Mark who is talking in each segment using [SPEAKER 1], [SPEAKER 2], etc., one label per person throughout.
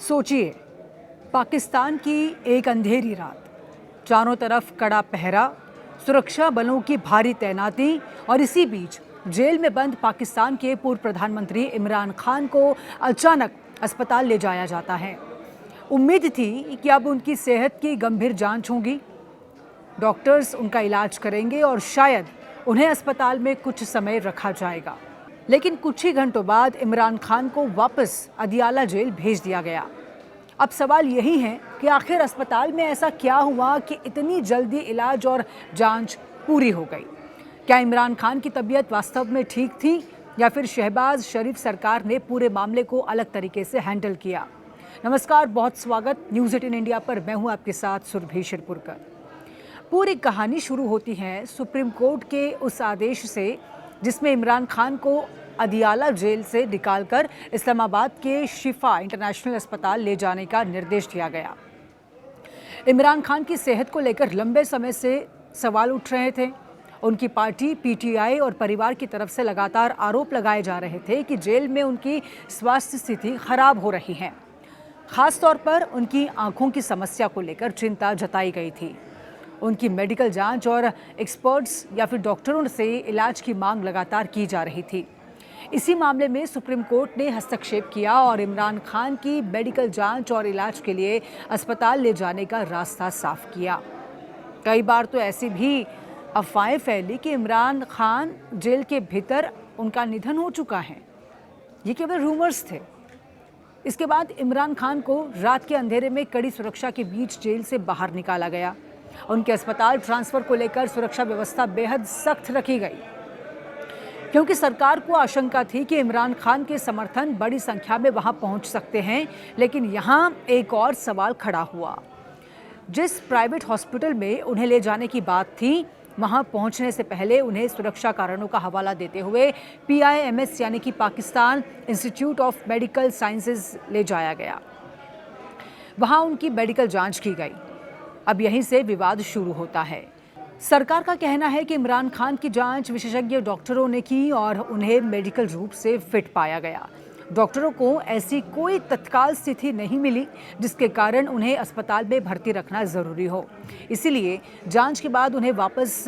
[SPEAKER 1] सोचिए, पाकिस्तान की एक अंधेरी रात, चारों तरफ कड़ा पहरा, सुरक्षा बलों की भारी तैनाती और इसी बीच जेल में बंद पाकिस्तान के पूर्व प्रधानमंत्री इमरान खान को अचानक अस्पताल ले जाया जाता है। उम्मीद थी कि अब उनकी सेहत की गंभीर जांच होगी, डॉक्टर्स उनका इलाज करेंगे और शायद उन्हें अस्पताल में कुछ समय रखा जाएगा। लेकिन कुछ ही घंटों बाद इमरान खान को वापस अदियाला जेल भेज दिया गया। अब सवाल यही है कि आखिर अस्पताल में ऐसा क्या हुआ कि इतनी जल्दी इलाज और जांच पूरी हो गई। क्या इमरान खान की तबीयत वास्तव में ठीक थी या फिर शहबाज शरीफ सरकार ने पूरे मामले को अलग तरीके से हैंडल किया। नमस्कार, बहुत स्वागत न्यूज़ 18 इंडिया पर। मैं हूं आपके साथ सुरभि शिरपुरकर। पूरी कहानी शुरू होती है सुप्रीम कोर्ट के उस आदेश से जिसमें इमरान खान को अदियाला जेल से निकालकर इस्लामाबाद के शिफा इंटरनेशनल अस्पताल ले जाने का निर्देश दिया गया। इमरान खान की सेहत को लेकर लंबे समय से सवाल उठ रहे थे। उनकी पार्टी पीटीआई और परिवार की तरफ से लगातार आरोप लगाए जा रहे थे कि जेल में उनकी स्वास्थ्य स्थिति खराब हो रही है। खास तौर पर उनकी आंखों की समस्या को लेकर चिंता जताई गई थी। उनकी मेडिकल जांच और एक्सपर्ट्स या फिर डॉक्टरों से इलाज की मांग लगातार की जा रही थी। इसी मामले में सुप्रीम कोर्ट ने हस्तक्षेप किया और इमरान खान की मेडिकल जांच और इलाज के लिए अस्पताल ले जाने का रास्ता साफ किया। कई बार तो ऐसी भी अफवाहें फैली कि इमरान खान जेल के भीतर उनका निधन हो चुका है। ये केवल रूमर्स थे। इसके बाद इमरान खान को रात के अंधेरे में कड़ी सुरक्षा के बीच जेल से बाहर निकाला गया। उनके अस्पताल ट्रांसफर को लेकर सुरक्षा व्यवस्था बेहद सख्त रखी गई, क्योंकि सरकार को आशंका थी कि इमरान खान के समर्थन बड़ी संख्या में वहां पहुंच सकते हैं। लेकिन यहां एक और सवाल खड़ा हुआ। जिस प्राइवेट हॉस्पिटल में उन्हें ले जाने की बात थी, वहां पहुंचने से पहले उन्हें सुरक्षा कारणों का हवाला देते हुए PIMS यानी कि Pakistan institute of medical sciences ले जाया गया। वहां उनकी मेडिकल जांच की गई। अब यहीं से विवाद शुरू होता है। सरकार का कहना है कि इमरान खान की जांच विशेषज्ञ डॉक्टरों ने की और उन्हें मेडिकल रूप से फिट पाया गया। डॉक्टरों को ऐसी कोई तत्काल स्थिति नहीं मिली जिसके कारण उन्हें अस्पताल में भर्ती रखना जरूरी हो। इसीलिए जांच के बाद उन्हें वापस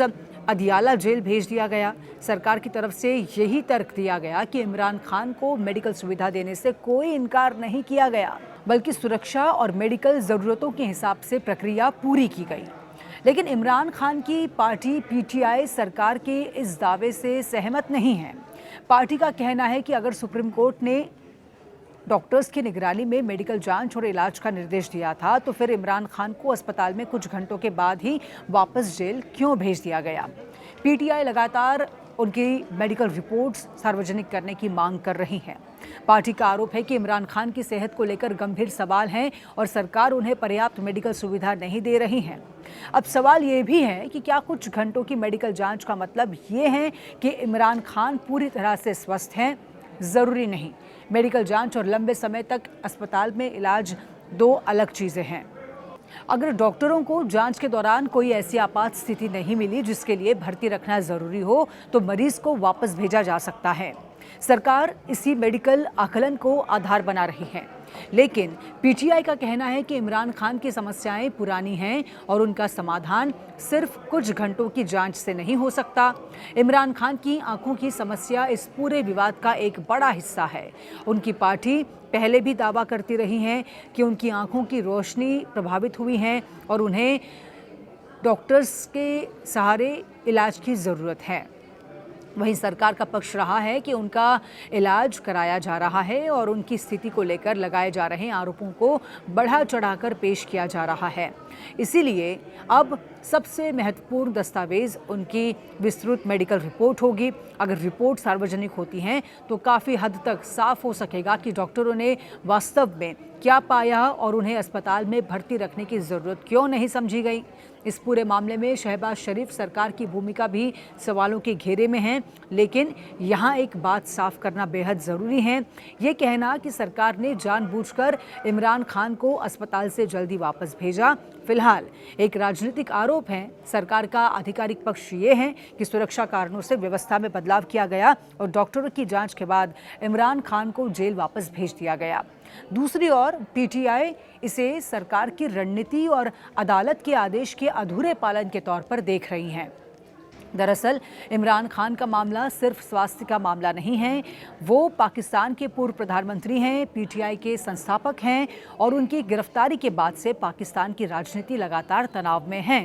[SPEAKER 1] अदियाला जेल भेज दिया गया। सरकार की तरफ से यही तर्क दिया गया कि इमरान खान को मेडिकल सुविधा देने से कोई इनकार नहीं किया गया, बल्कि सुरक्षा और मेडिकल ज़रूरतों के हिसाब से प्रक्रिया पूरी की गई। लेकिन इमरान खान की पार्टी PTI सरकार के इस दावे से सहमत नहीं है। पार्टी का कहना है कि अगर सुप्रीम कोर्ट ने डॉक्टर्स की निगरानी में मेडिकल जांच और इलाज का निर्देश दिया था, तो फिर इमरान खान को अस्पताल में कुछ घंटों के बाद ही वापस जेल क्यों भेज दिया गया। PTI लगातार उनकी मेडिकल रिपोर्ट्स सार्वजनिक करने की मांग कर रही है। पार्टी का आरोप है कि इमरान खान की सेहत को लेकर गंभीर सवाल हैं और सरकार उन्हें पर्याप्त मेडिकल सुविधा नहीं दे रही है। अब सवाल ये भी है कि क्या कुछ घंटों की मेडिकल जांच का मतलब ये है कि इमरान खान पूरी तरह से स्वस्थ हैं? ज़रूरी नहीं। मेडिकल जांच और लंबे समय तक अस्पताल में इलाज दो अलग चीज़ें हैं। अगर डॉक्टरों को जांच के दौरान कोई ऐसी आपात स्थिति नहीं मिली जिसके लिए भर्ती रखना जरूरी हो, तो मरीज को वापस भेजा जा सकता है। सरकार इसी मेडिकल आकलन को आधार बना रही है। लेकिन PTI का कहना है कि इमरान खान की समस्याएं पुरानी हैं और उनका समाधान सिर्फ कुछ घंटों की जांच से नहीं हो सकता। इमरान खान की आंखों की समस्या इस पूरे विवाद का एक बड़ा हिस्सा है। उनकी पार्टी पहले भी दावा करती रही है कि उनकी आंखों की रोशनी प्रभावित हुई है और उन्हें डॉक्टर्स के सहारे इलाज की ज़रूरत है। वहीं सरकार का पक्ष रहा है कि उनका इलाज कराया जा रहा है और उनकी स्थिति को लेकर लगाए जा रहे आरोपों को बढ़ा चढ़ाकर पेश किया जा रहा है। इसीलिए अब सबसे महत्वपूर्ण दस्तावेज उनकी विस्तृत मेडिकल रिपोर्ट होगी। अगर रिपोर्ट सार्वजनिक होती हैं तो काफ़ी हद तक साफ हो सकेगा कि डॉक्टरों ने वास्तव में क्या पाया और उन्हें अस्पताल में भर्ती रखने की ज़रूरत क्यों नहीं समझी गई। इस पूरे मामले में शहबाज शरीफ सरकार की भूमिका भी सवालों के घेरे में है। लेकिन यहाँ एक बात साफ करना बेहद ज़रूरी है। ये कहना कि सरकार ने जानबूझकर इमरान खान को अस्पताल से जल्दी वापस भेजा, फिलहाल एक राजनीतिक आरोप है। सरकार का आधिकारिक पक्ष ये है कि सुरक्षा कारणों से व्यवस्था में बदलाव किया गया और डॉक्टरों की जांच के बाद इमरान खान को जेल वापस भेज दिया गया। दूसरी ओर पीटीआई इसे सरकार की रणनीति और अदालत के आदेश के अधूरे पालन के तौर पर देख रही हैं। दरअसल इमरान खान का मामला सिर्फ स्वास्थ्य का मामला नहीं है। वो पाकिस्तान के पूर्व प्रधानमंत्री हैं, पीटीआई के संस्थापक हैं और उनकी गिरफ्तारी के बाद से पाकिस्तान की राजनीति लगातार तनाव में है।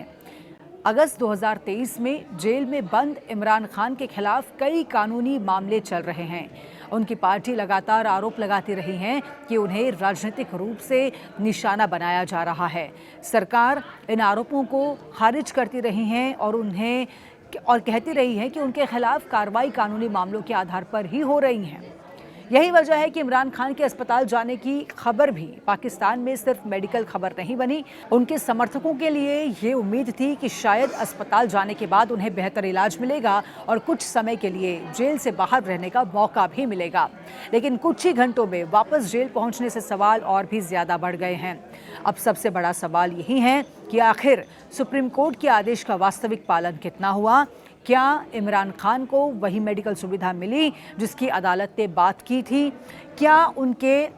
[SPEAKER 1] अगस्त 2023 में जेल में बंद इमरान खान के खिलाफ कई कानूनी मामले चल रहे हैं। उनकी पार्टी लगातार आरोप लगाती रही है कि उन्हें राजनीतिक रूप से निशाना बनाया जा रहा है। सरकार इन आरोपों को खारिज करती रही है और कहती रही है कि उनके खिलाफ कार्रवाई कानूनी मामलों के आधार पर ही हो रही है। यही वजह है कि इमरान खान के अस्पताल जाने की खबर भी पाकिस्तान में सिर्फ मेडिकल खबर नहीं बनी। उनके समर्थकों के लिए ये उम्मीद थी कि शायद अस्पताल जाने के बाद उन्हें बेहतर इलाज मिलेगा और कुछ समय के लिए जेल से बाहर रहने का मौका भी मिलेगा। लेकिन कुछ ही घंटों में वापस जेल पहुंचने से सवाल और भी ज्यादा बढ़ गए हैं। अब सबसे बड़ा सवाल यही है कि आखिर सुप्रीम कोर्ट के आदेश का वास्तविक पालन कितना हुआ? क्या इमरान खान को वही मेडिकल सुविधा मिली जिसकी अदालत ने बात की थी? क्या उनके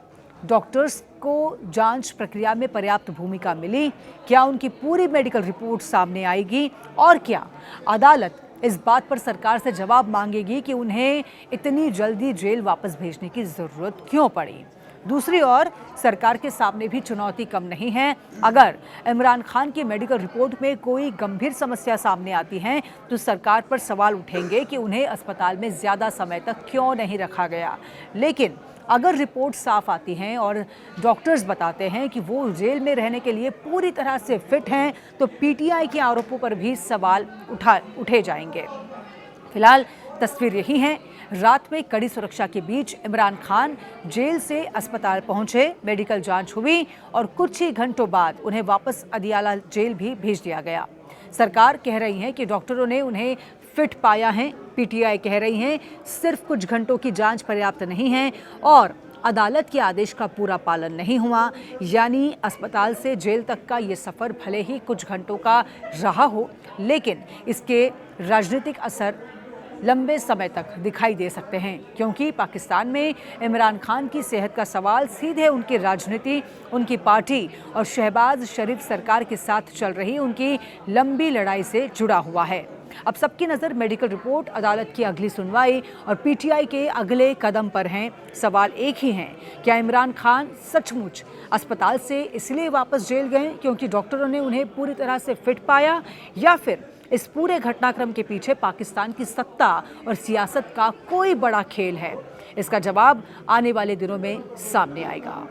[SPEAKER 1] डॉक्टर्स को जांच प्रक्रिया में पर्याप्त भूमिका मिली? क्या उनकी पूरी मेडिकल रिपोर्ट सामने आएगी? और क्या अदालत इस बात पर सरकार से जवाब मांगेगी कि उन्हें इतनी जल्दी जेल वापस भेजने की ज़रूरत क्यों पड़ी? दूसरी ओर सरकार के सामने भी चुनौती कम नहीं है। अगर इमरान खान की मेडिकल रिपोर्ट में कोई गंभीर समस्या सामने आती है तो सरकार पर सवाल उठेंगे कि उन्हें अस्पताल में ज़्यादा समय तक क्यों नहीं रखा गया। लेकिन अगर रिपोर्ट साफ आती हैं और डॉक्टर्स बताते हैं कि वो जेल में रहने के लिए पूरी तरह से फिट हैं तो पीटीआई के आरोपों पर भी सवाल उठे जाएंगे। फिलहाल तस्वीर यही है। रात में कड़ी सुरक्षा के बीच इमरान खान जेल से अस्पताल पहुंचे, मेडिकल जांच हुई और कुछ ही घंटों बाद उन्हें वापस अदियाला जेल भी भेज दिया गया। सरकार कह रही है कि डॉक्टरों ने उन्हें फिट पाया है। पीटीआई कह रही है सिर्फ कुछ घंटों की जांच पर्याप्त नहीं है और अदालत के आदेश का पूरा पालन नहीं हुआ। यानी अस्पताल से जेल तक का ये सफ़र भले ही कुछ घंटों का रहा हो, लेकिन इसके राजनीतिक असर लंबे समय तक दिखाई दे सकते हैं, क्योंकि पाकिस्तान में इमरान खान की सेहत का सवाल सीधे उनकी राजनीति, उनकी पार्टी और शहबाज शरीफ सरकार के साथ चल रही उनकी लंबी लड़ाई से जुड़ा हुआ है। अब सबकी नज़र मेडिकल रिपोर्ट, अदालत की अगली सुनवाई और पीटीआई के अगले कदम पर हैं। सवाल एक ही है, क्या इमरान खान सचमुच अस्पताल से इसलिए वापस जेल गए क्योंकि डॉक्टरों ने उन्हें पूरी तरह से फिट पाया, या फिर इस पूरे घटनाक्रम के पीछे पाकिस्तान की सत्ता और सियासत का कोई बड़ा खेल है? इसका जवाब आने वाले दिनों में सामने आएगा।